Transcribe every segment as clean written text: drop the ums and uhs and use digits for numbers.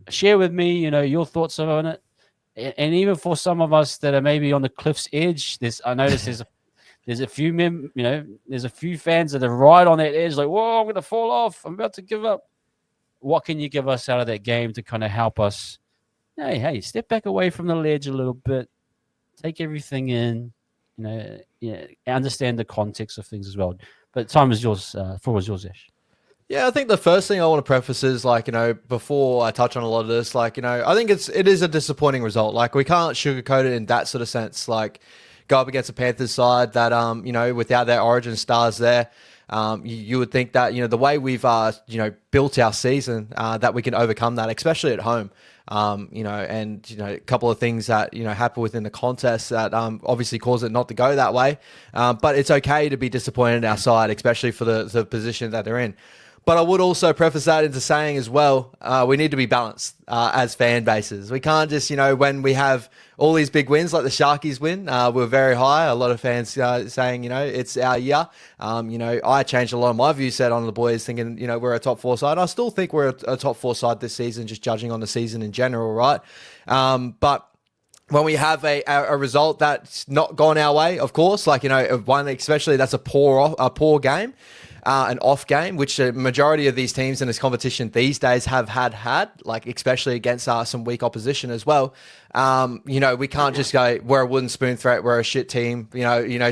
share with me, your thoughts on it. And even for some of us that are maybe on the cliff's edge, I noticed there's a few there's a few fans that are right on that edge, like, whoa, I'm gonna fall off. I'm about to give up. What can you give us out of that game to kind of help us? Hey, step back away from the ledge a little bit, take everything in, understand the context of things as well. But time is yours. Floor is yours, Ash. Yeah, I think the first thing I want to preface is like, before I touch on a lot of this, like, I think it is a disappointing result. Like, we can't sugarcoat it in that sort of sense. Like, go up against the Panthers side that, without their origin stars there, you would think that, the way we've, built our season, that we can overcome that, especially at home. A couple of things that, happen within the contest that, obviously cause it not to go that way. But it's okay to be disappointed in our side, especially for the position that they're in. But I would also preface that into saying as well, we need to be balanced as fan bases. We can't just, when we have all these big wins like the Sharkies win, we're very high. A lot of fans saying, it's our year. I changed a lot of my view set on the boys thinking, we're a top four side. I still think we're a top four side this season, just judging on the season in general, right? But when we have a result that's not gone our way, of course, like, one, especially that's a poor game. An off game, which the majority of these teams in this competition these days have had, like especially against some weak opposition as well. We can't just go, we're a wooden spoon threat, we're a shit team.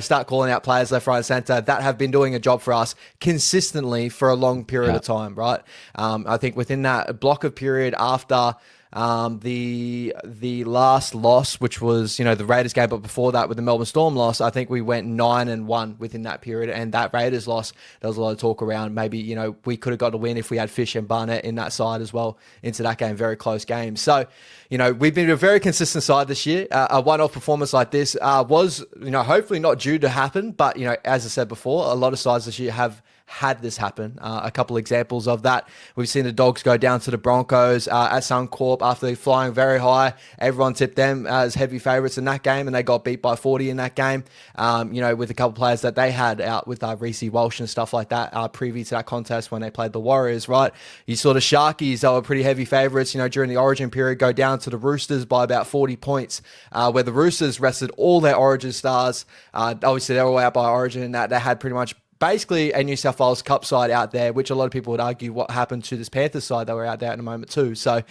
Start calling out players left, right, and center that have been doing a job for us consistently for a long period of time, right? I think within that block of period after the last loss, which was, the Raiders game, but before that with the Melbourne Storm loss, I think we went 9-1 within that period. And that Raiders loss, there was a lot of talk around maybe, we could have got a win if we had Fish and Barnett in that side as well into that game. Very close game. So, we've been a very consistent side this year. A one-off performance like this was, hopefully not due to happen. But, as I said before, a lot of sides this year have had this happen. A couple examples of that. We've seen the Dogs go down to the Broncos at Suncorp after flying very high. Everyone tipped them as heavy favourites in that game, and they got beat by 40 in that game. With a couple players that they had out with Reece Walsh and stuff like that preview to that contest when they played the Warriors, right? You saw the Sharkies, they were pretty heavy favourites, during the Origin period, go down to the Roosters by about 40 points, where the Roosters rested all their Origin stars. Obviously, they were way out by Origin, and that they had pretty much basically a New South Wales Cup side out there, which a lot of people would argue what happened to this Panthers side that were out there in a moment too. So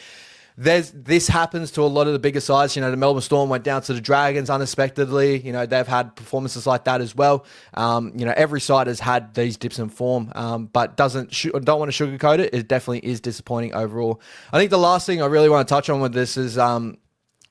this happens to a lot of the bigger sides. The Melbourne Storm went down to the Dragons unexpectedly. They've had performances like that as well. Every side has had these dips in form, but don't want to sugarcoat it. It definitely is disappointing overall. I think the last thing I really want to touch on with this is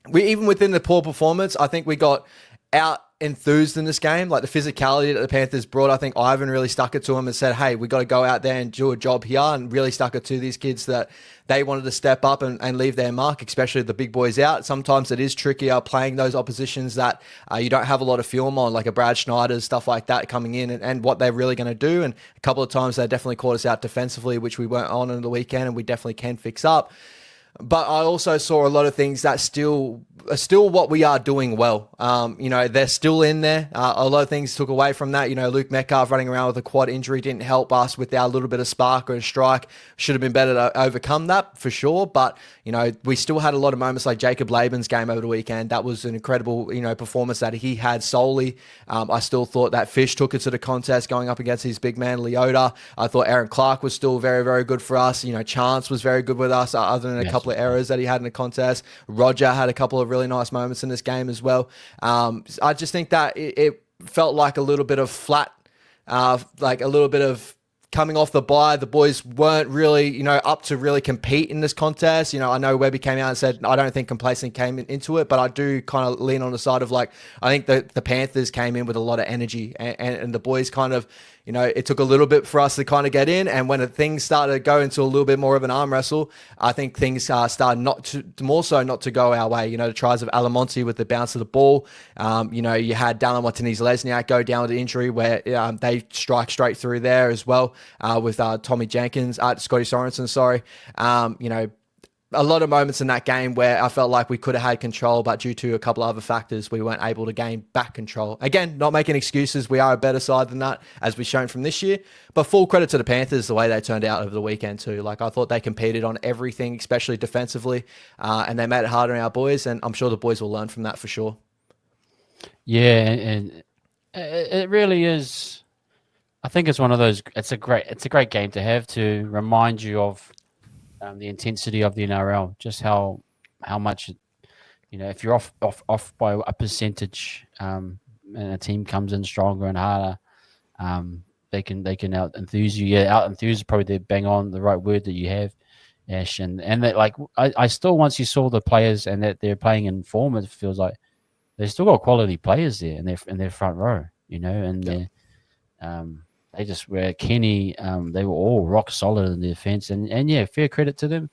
we even within the poor performance, I think we got out enthused in this game. Like the physicality that the Panthers brought, I think Ivan really stuck it to him and said, hey, we got to go out there and do a job here, and really stuck it to these kids that they wanted to step up and leave their mark, especially the big boys out. Sometimes it is trickier playing those oppositions that you don't have a lot of film on, like a Brad Schneider's, stuff like that coming in and what they're really going to do. And a couple of times they definitely caught us out defensively, which we weren't on the weekend, and we definitely can fix up. But I also saw a lot of things that are still what we are doing well. They're still in there. A lot of things took away from that. Luke Metcalf running around with a quad injury didn't help us with our little bit of spark or a strike. Should have been better to overcome that for sure. But, we still had a lot of moments like Jacob Laban's game over the weekend. That was an incredible, performance that he had solely. I still thought that Fish took it to the contest going up against his big man, Leota. I thought Aaron Clark was still very, very good for us. Chance was very good with us, other than a couple of errors that he had in the contest. Roger had a couple of really nice moments in this game as well. I just think that it felt like a little bit of flat, like a little bit of coming off the bye. The boys weren't really, up to really compete in this contest. I know Webby came out and said, I don't think complacent came into it, but I do kind of lean on the side of like, I think the Panthers came in with a lot of energy, and the boys kind of, it took a little bit for us to kind of get in. And when things started to go into a little bit more of an arm wrestle, I think things started not to go our way. The tries of Alamonte with the bounce of the ball. You had Dallin Martinez-Lesniak go down with the injury where they strike straight through there as well with Scotty Sorensen, sorry. a lot of moments in that game where I felt like we could have had control, but due to a couple of other factors, we weren't able to gain back control. Again, not making excuses. We are a better side than that, as we've shown from this year. But full credit to the Panthers, the way they turned out over the weekend too. Like, I thought they competed on everything, especially defensively, and they made it hard on our boys, and I'm sure the boys will learn from that for sure. Yeah, and it really is. I think it's one of those. It's a great game to have to remind you of the intensity of the NRL, just how much, if you're off by a percentage, and a team comes in stronger and harder, they can out enthuse you. Yeah, out enthuse is probably the bang on the right word that you have, Ash. And that, like, I still, once you saw the players and that they're playing in form, it feels like they've still got quality players there in their front row, and they just were Kenny. They were all rock solid in the defense, and yeah, fair credit to them.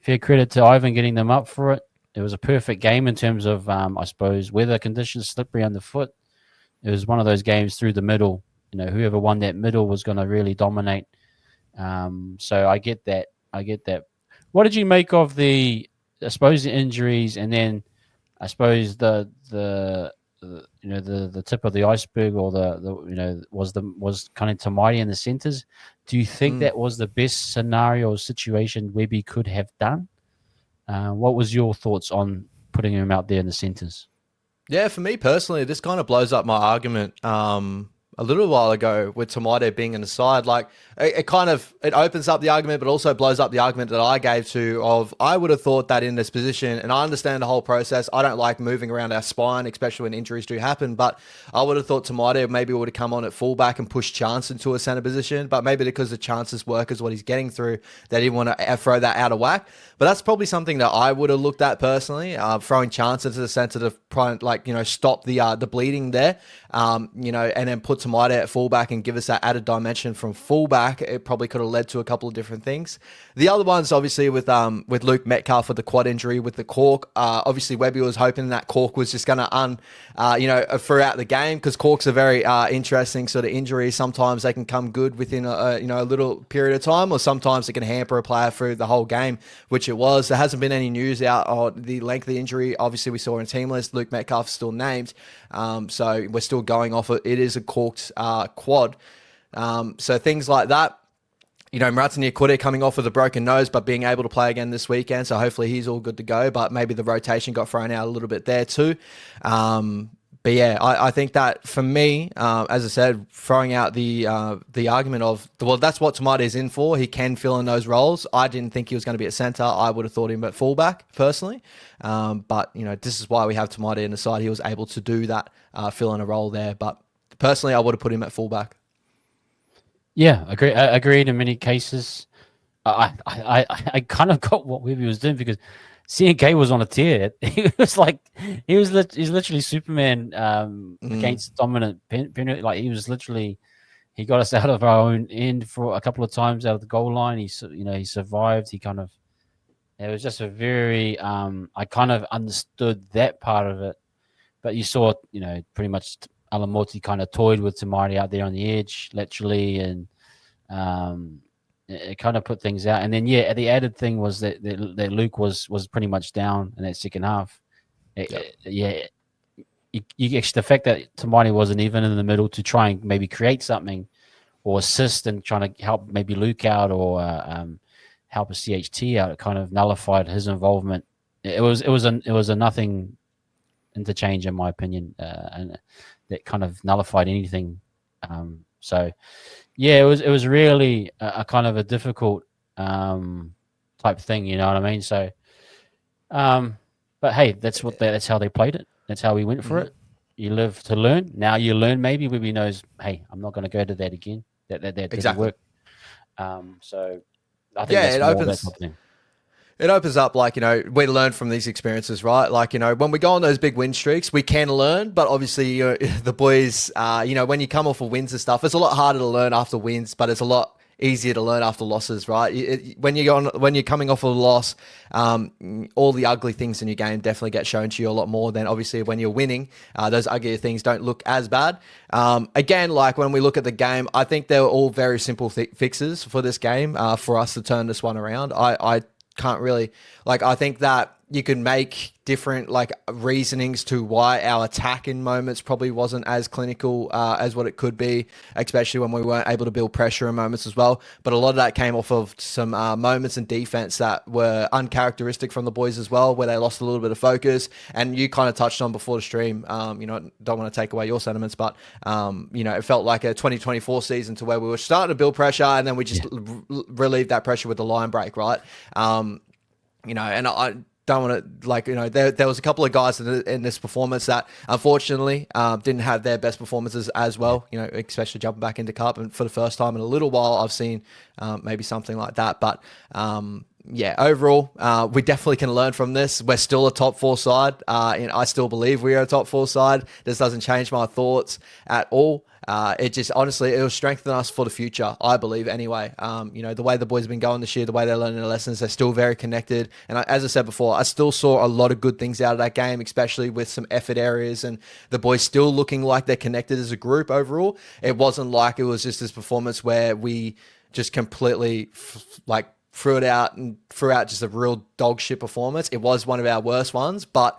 Fair credit to Ivan getting them up for it. It was a perfect game in terms of, I suppose, weather conditions, slippery underfoot. It was one of those games through the middle. Whoever won that middle was going to really dominate. So I get that. What did you make of the injuries, and then I suppose the tip of the iceberg, or was kind of Tamati in the centers? Do you think that was the best scenario or situation Webby could have done? What was your thoughts on putting him out there in the centers? Yeah, for me personally, this kind of blows up my argument a little while ago with Tamati being in the side. Like, it opens up the argument, but also blows up the argument that I gave to of, I would have thought that in this position, and I understand the whole process. I don't like moving around our spine, especially when injuries do happen, but I would have thought Tamati maybe would have come on at fullback and pushed Chance into a center position, but maybe because the Chance's work is what he's getting through, they didn't want to throw that out of whack. But that's probably something that I would have looked at personally, throwing Chance into the center to stop the bleeding there, and then put Tamati at fullback and give us that added dimension from fullback. It probably could have led to a couple of different things. The other ones, obviously, with Luke Metcalf with the quad injury with the cork. Obviously, Webby was hoping that cork was just going to throughout the game, because corks are very interesting sort of injuries. Sometimes they can come good within a little period of time, or sometimes it can hamper a player through the whole game, which it was. There hasn't been any news out on the length of the injury. Obviously, we saw in team list Luke Metcalf is still named, so we're still going off it. It is a corked quad. So things like that. Maratini Akute coming off with a broken nose, but being able to play again this weekend. So hopefully he's all good to go, but maybe the rotation got thrown out a little bit there too. But yeah, I think that for me, as I said, throwing out the argument of, well, that's what Tamati is in for. He can fill in those roles. I didn't think he was going to be at centre. I would have thought him at fullback personally. But this is why we have Tamati in the side. He was able to do that, fill in a role there. But personally, I would have put him at fullback. Yeah, agreed in many cases. I kind of got what Webby was doing, because CNK was on a tear. He's literally Superman against dominant Penrith. Like, he got us out of our own end for a couple of times out of the goal line. He survived. It was just a very I kind of understood that part of it, but you saw pretty much Alamoti kind of toyed with Tamati out there on the edge, literally, and it kind of put things out. And then, yeah, the added thing was that Luke was pretty much down in that second half. The fact that Tamati wasn't even in the middle to try and maybe create something or assist and trying to help maybe Luke out, or help a CHT out, it kind of nullified his involvement. It was a nothing interchange, in my opinion, and that kind of nullified anything. So yeah, it was really a kind of a difficult type thing, you know what I mean? So but hey, that's how they played it. That's how we went for it. You live to learn. Now you learn. Maybe Webby knows, hey, I'm not going to go to that again. That didn't work. So I think it opens up, we learn from these experiences, right? When we go on those big win streaks, we can learn, but obviously, the boys, when you come off of wins and stuff, it's a lot harder to learn after wins, but it's a lot easier to learn after losses, right? When you're coming off a loss, all the ugly things in your game definitely get shown to you a lot more than obviously when you're winning. Those uglier things don't look as bad. Again, when we look at the game, I think they were all very simple fixes for this game, for us to turn this one around. I can't really like. I think that you can make different like reasonings to why our attack in moments probably wasn't as clinical as what it could be, especially when we weren't able to build pressure in moments as well. But a lot of that came off of some moments in defense that were uncharacteristic from the boys as well, where they lost a little bit of focus. And you kind of touched on before the stream, don't want to take away your sentiments, but it felt like a 2024 season to where we were starting to build pressure and then we just relieved that pressure with the line break, right? And I don't want to there was a couple of guys in this performance that unfortunately didn't have their best performances as well, especially jumping back into cup, and for the first time in a little while I've seen maybe something like that. But overall we definitely can learn from this. We're still a top 4 side, and I still believe we are a top 4 side. This doesn't change my thoughts at all. It just honestly, it will strengthen us for the future, I believe anyway. The way the boys have been going this year, the way they're learning their lessons, they're still very connected. And as I said before, I still saw a lot of good things out of that game, especially with some effort areas and the boys still looking like they're connected as a group overall. It wasn't like it was just this performance where we just completely threw out just a real dog shit performance. It was one of our worst ones, but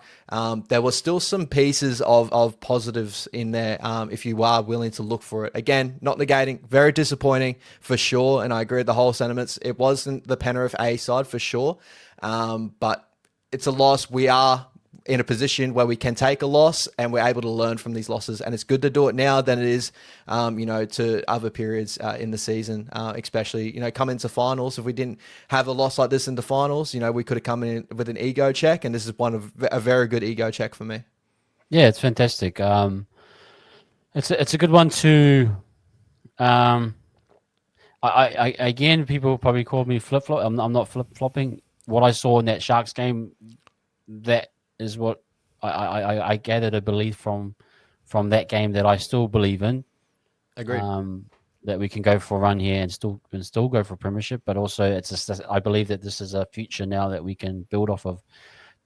there were still some pieces of positives in there if you are willing to look for it. Again, not negating, very disappointing for sure, and I agree with the whole sentiments. It wasn't the Penrith A side for sure, but it's a loss. We are in a position where we can take a loss and we're able to learn from these losses, and it's good to do it now than it is to other periods in the season, especially come into finals. If we didn't have a loss like this in the finals, we could have come in with an ego check, and this is a very good ego check for me. Yeah, it's fantastic. It's a good one to I again, people probably call me flip-flop. I'm not flip-flopping. What I saw in that Sharks game, that is what I gathered a belief from that game that I still believe in. Agreed. That we can go for a run here and still go for a premiership, but also it's just, I believe that this is a future now that we can build off of.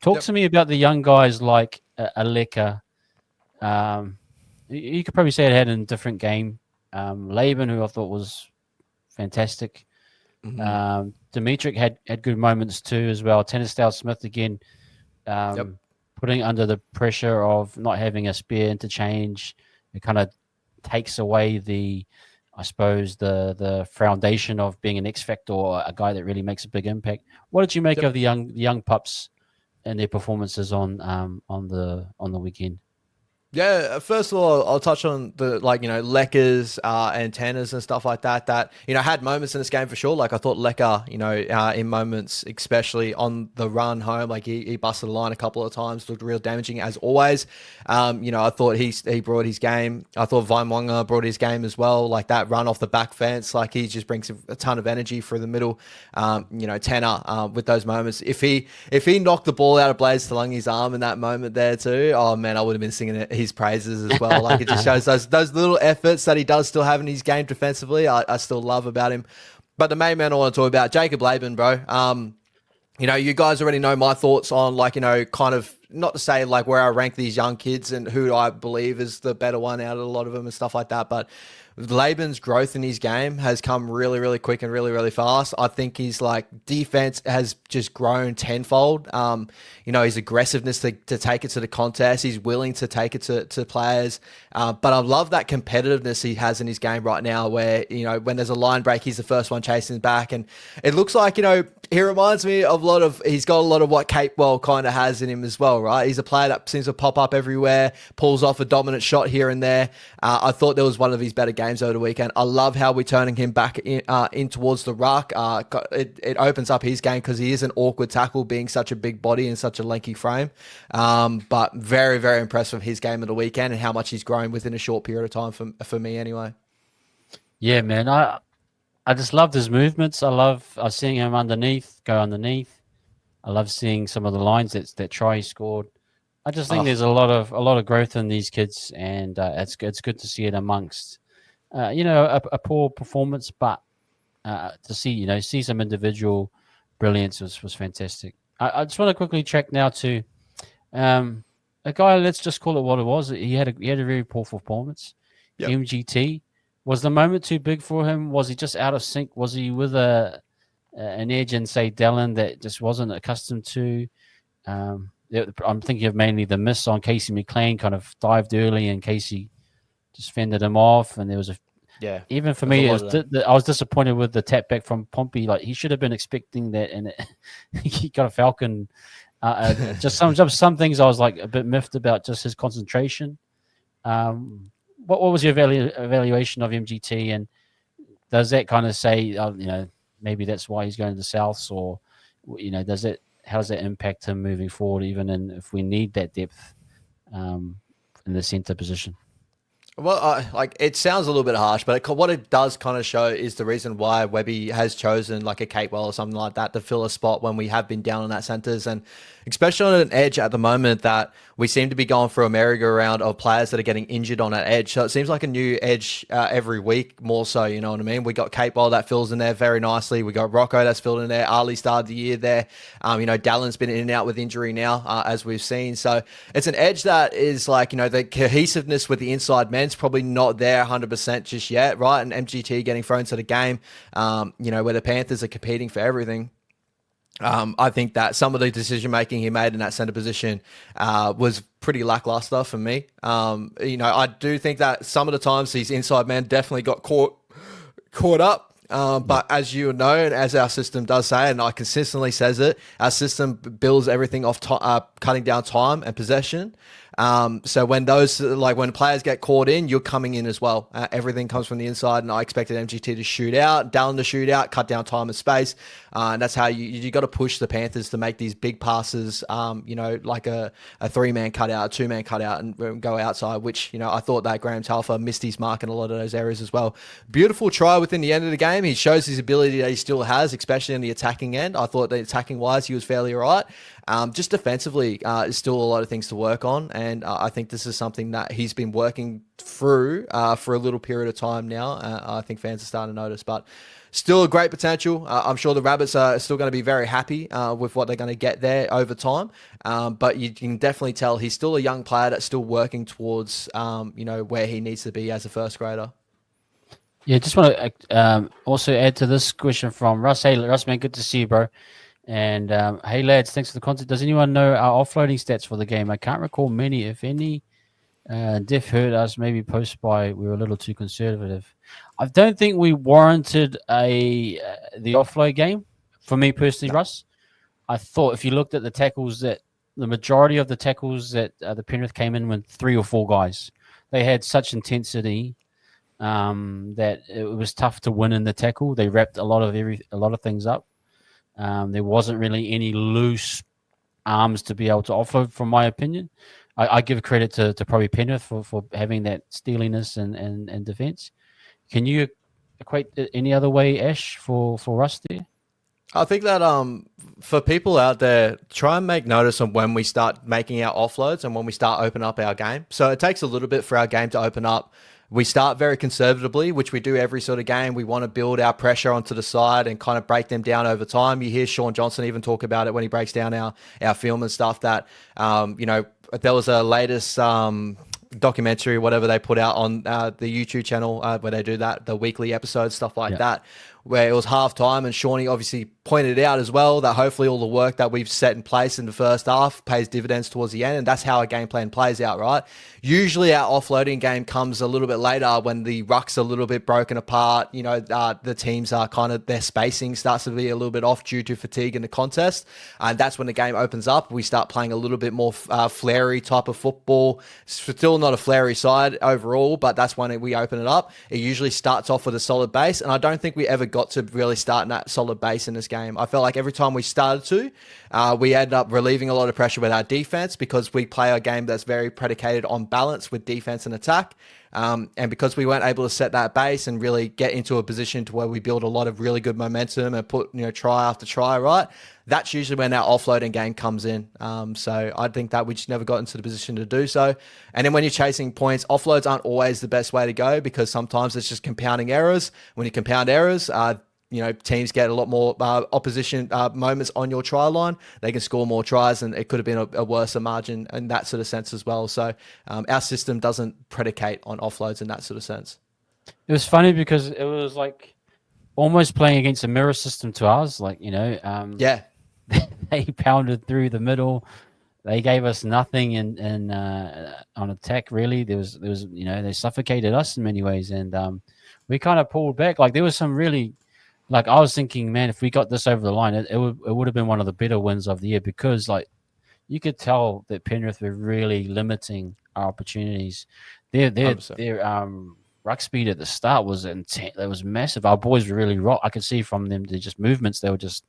Talk to me about the young guys like Aleka. You could probably say it had a different game. Laban, who I thought was fantastic. Mm-hmm. Dimitri had good moments too as well. Tennisdale Smith again. Putting under the pressure of not having a spare interchange, it kind of takes away the foundation of being an X factor or a guy that really makes a big impact. What did you make of the young pups and their performances on the weekend? Yeah, first of all, I'll touch on the Leckers and Tanners and stuff like that had moments in this game for sure. Like I thought Lecker, in moments, especially on the run home, like he busted the line a couple of times, looked real damaging as always. I thought he brought his game. I thought Vaimwanga brought his game as well. Like that run off the back fence, like he just brings a ton of energy through the middle. Tanner with those moments. If he knocked the ball out of Blaze Talungi's arm in that moment there too, oh man, I would have been singing it. His praises as well. Like it just shows those little efforts that he does still have in his game defensively. I still love about him. But the main man I want to talk about, Jacob Laban, bro. You guys already know my thoughts on kind of, not to say like where I rank these young kids and who I believe is the better one out of a lot of them and stuff like that. But Laban's growth in his game has come really, really quick and really, really fast. I think his defense has just grown tenfold. His aggressiveness to take it to the contest. He's willing to take it to players. But I love that competitiveness he has in his game right now where, when there's a line break, he's the first one chasing back. And it looks like, he reminds me of he's got a lot of what Capewell kind of has in him as well, right? He's a player that seems to pop up everywhere, pulls off a dominant shot here and there. I thought there was one of his better games over the weekend. I love how we're turning him back in towards the ruck. It opens up his game because he is an awkward tackle being such a big body and such a lanky frame. But very, very impressed with his game of the weekend and how much he's grown within a short period of time for me anyway. Yeah, man. I just loved his movements. I love seeing him go underneath. I love seeing some of the lines that try he scored. I just think there's a lot of growth in these kids, and it's good to see it amongst a poor performance, but to see some individual brilliance was fantastic. I just want to quickly check now to a guy. Let's just call it what it was. He had a very poor performance. Yep. MGT. Was the moment too big for him? Was he just out of sync? Was he with a an edge in, say, Dallin that just wasn't accustomed to. I'm thinking of mainly the miss on Casey McLean, kind of dived early and Casey just fended him off. And there was Yeah, even for there's a me, lot of that. I was disappointed with the tap back from Pompey. Like he should have been expecting that, and he got a falcon. Just some things I was like a bit miffed about, just his concentration. What was your evaluation of MGT, and does that kind of say, maybe that's why he's going to the Souths, or how does that impact him moving forward, even if we need that depth in the centre position? Well, like it sounds a little bit harsh, but what it does kind of show is the reason why Webby has chosen like a Capewell or something like that to fill a spot when we have been down on that centres, and especially on an edge at the moment that we seem to be going through a merry-go-round of players that are getting injured on that edge. So it seems like a new edge every week, more so, you know what I mean? We got Capewell that fills in there very nicely. We got Rocco that's filled in there. Ali started the year there. Dallin's been in and out with injury now, as we've seen. So it's an edge that is like, the cohesiveness with the inside men's probably not there 100% just yet, right? And MGT getting thrown to the game, where the Panthers are competing for everything. I think that some of the decision making he made in that center position was pretty lackluster for me. I do think that some of the times these inside men definitely got caught up. But as you know, and as our system does say, and I consistently says it, our system builds everything off cutting down time and possession. So when when players get caught in, you're coming in as well. Everything comes from the inside, and I expected MGT to shoot out, Dallin to shoot out, cut down time and space. And that's how you got to push the Panthers to make these big passes, like a 3-man cutout, a 2-man cutout, and go outside, which, I thought that Graham Talfa missed his mark in a lot of those areas as well. Beautiful try within the end of the game. He shows his ability that he still has, especially in the attacking end. I thought that attacking-wise, he was fairly all right. Just defensively, is still a lot of things to work on, and I think this is something that he's been working through for a little period of time now. I think fans are starting to notice, but still a great potential. I'm sure the Rabbits are still going to be very happy with what they're going to get there over time, but you can definitely tell he's still a young player that's still working towards where he needs to be as a first grader. Yeah, just want to also add to this question from Russ. Hey, Russ, man, good to see you, bro. And hey, lads, thanks for the content. Does anyone know our offloading stats for the game? I can't recall many, if any. Def heard us maybe post by we were a little too conservative. I don't think we warranted the offload game. For me personally, no. Russ, I thought if you looked at the tackles, that the majority of the tackles that the Penrith came in with 3 or 4 guys, they had such intensity that it was tough to win in the tackle. They wrapped a lot of things up. There wasn't really any loose arms to be able to offload, from my opinion. I give credit to probably Penrith for having that steeliness and defense. Can you equate it any other way, Ash, for us there? I think that for people out there, try and make notice of when we start making our offloads and when we start opening up our game. So it takes a little bit for our game to open up. We start very conservatively, which we do every sort of game. We want to build our pressure onto the side and kind of break them down over time. You hear Sean Johnson even talk about it when he breaks down our film and stuff that, there was a latest documentary, whatever they put out on the YouTube channel where they do that, the weekly episodes, stuff like that, where it was halftime, and Shawnee obviously pointed out as well that hopefully all the work that we've set in place in the first half pays dividends towards the end, and that's how our game plan plays out, right? Usually our offloading game comes a little bit later when the ruck's a little bit broken apart, the teams are kind of, their spacing starts to be a little bit off due to fatigue in the contest, and that's when the game opens up. We start playing a little bit more flary type of football. Still not a flary side overall, but that's when we open it up. It usually starts off with a solid base, and I don't think we ever got to really start in that solid base in this game. I felt like every time we started to, we ended up relieving a lot of pressure with our defense because we play a game that's very predicated on balance with defense and attack. And because we weren't able to set that base and really get into a position to where we build a lot of really good momentum and put, try after try, right? That's usually when our offloading game comes in. So I think that we just never got into the position to do so. And then when you're chasing points, offloads aren't always the best way to go because sometimes it's just compounding errors. When you compound errors, teams get a lot more opposition moments on your try line. They can score more tries, and it could have been a worse margin in that sort of sense as well. So our system doesn't predicate on offloads in that sort of sense. It was funny because it was like almost playing against a mirror system to ours. Like, Yeah. they pounded through the middle. They gave us nothing in on attack. Really, there was they suffocated us in many ways, and we kind of pulled back. Like there was some really, like I was thinking, man, if we got this over the line, it would have been one of the better wins of the year, because like you could tell that Penrith were really limiting our opportunities. Their 100%. ruck speed at the start was intense. That was massive. Our boys were really rock. I could see from them the just movements. They were just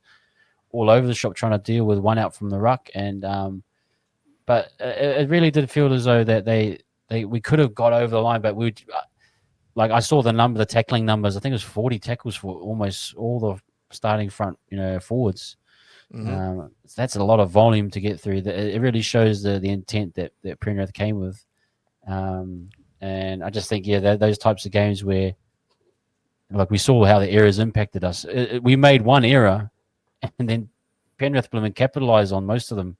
all over the shop trying to deal with one out from the ruck, and but it really did feel as though that we could have got over the line, but we, like I saw the tackling numbers. I think it was 40 tackles for almost all the starting front, forwards. Mm-hmm. That's a lot of volume to get through. It really shows the intent that Penrith came with. And I just think, those types of games where, like, we saw how the errors impacted us. We made one error, and then Penrith capitalized on most of them.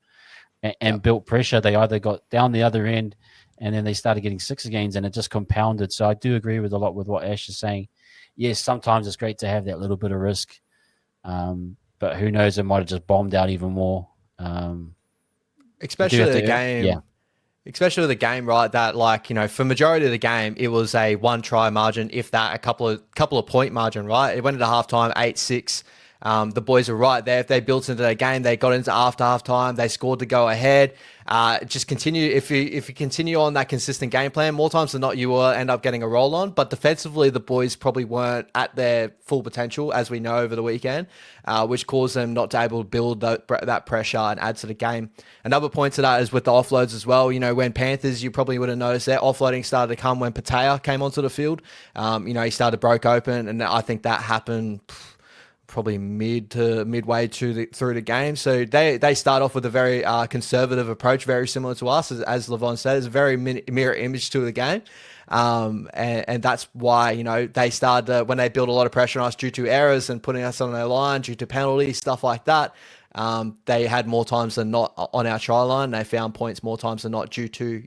And built pressure. They either got down the other end, and then they started getting six gains, and it just compounded. So I do agree with a lot with what Ash is saying. Yes, sometimes it's great to have that little bit of risk, but who knows? It might have just bombed out even more. Especially the game. Especially the game, right? That, like, for majority of the game, it was a 1 try margin, if that, a couple of point margin, right? It went into halftime 8-6. The boys were right there. If they built into their game, they got into after halftime. They scored to go ahead. Just continue. If you continue on that consistent game plan, more times than not, you will end up getting a roll on. But defensively, the boys probably weren't at their full potential, as we know over the weekend, which caused them not to able to build that pressure and add to the game. Another point to that is with the offloads as well. When Panthers, you probably would have noticed their offloading started to come when Patea came onto the field. He started broke open, and I think that happened probably midway through the game. So they start off with a very conservative approach, very similar to us, as Levon said. It's a very mirror image to the game. And that's why, they started when they built a lot of pressure on us due to errors and putting us on their line, due to penalties, stuff like that. They had more times than not on our try line. They found points more times than not due to,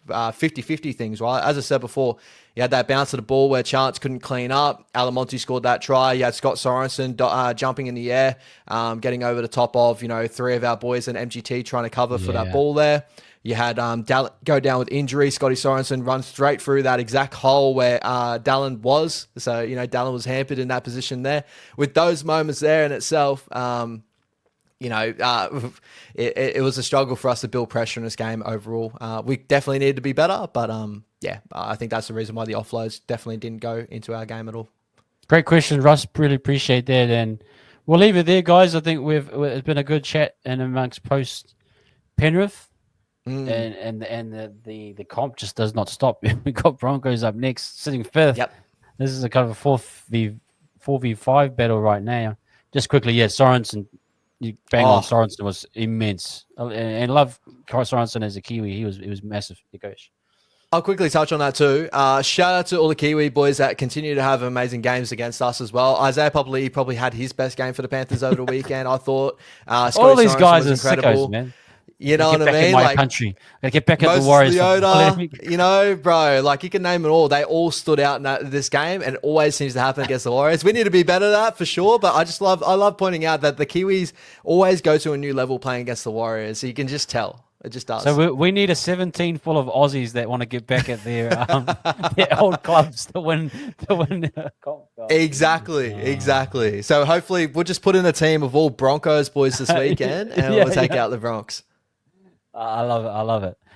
50-50 things, right? As I said before, you had that bounce of the ball where Chance couldn't clean up. Alamonte scored that try. You had Scott Sorensen jumping in the air, getting over the top of, 3 of our boys and MGT trying to cover for that ball there. You had go down with injury. Scotty Sorensen runs straight through that exact hole where Dallin was. So, Dallin was hampered in that position there. With those moments there in itself, it was a struggle for us to build pressure in this game overall. We definitely needed to be better, but I think that's the reason why the offloads definitely didn't go into our game at all. Great question, Russ. Really appreciate that, and we'll leave it there, guys. I think it's been a good chat in amongst post Penrith, and the comp just does not stop. We got Broncos up next, sitting 5th. Yep. This is a kind of a 4v5 battle right now. Just quickly, Sorensen. You bang on. Sorensen was immense, and love Sorensen as a Kiwi. He was massive. Gosh. I'll quickly touch on that too. Shout out to all the Kiwi boys that continue to have amazing games against us as well. Isaiah probably had his best game for the Panthers over the weekend. I thought all these guys are sickos, man. You know what I mean? Like, country. I get back at the Warriors. Leota, bro, like you can name it all. They all stood out in this game, and it always seems to happen against the Warriors. We need to be better at that for sure. But I love pointing out that the Kiwis always go to a new level playing against the Warriors. So you can just tell. It just does. So we need a 17 full of Aussies that want to get back at their old clubs to win. Exactly. So hopefully we'll just put in a team of all Broncos boys this weekend, and we'll take out the Bronx. I love it.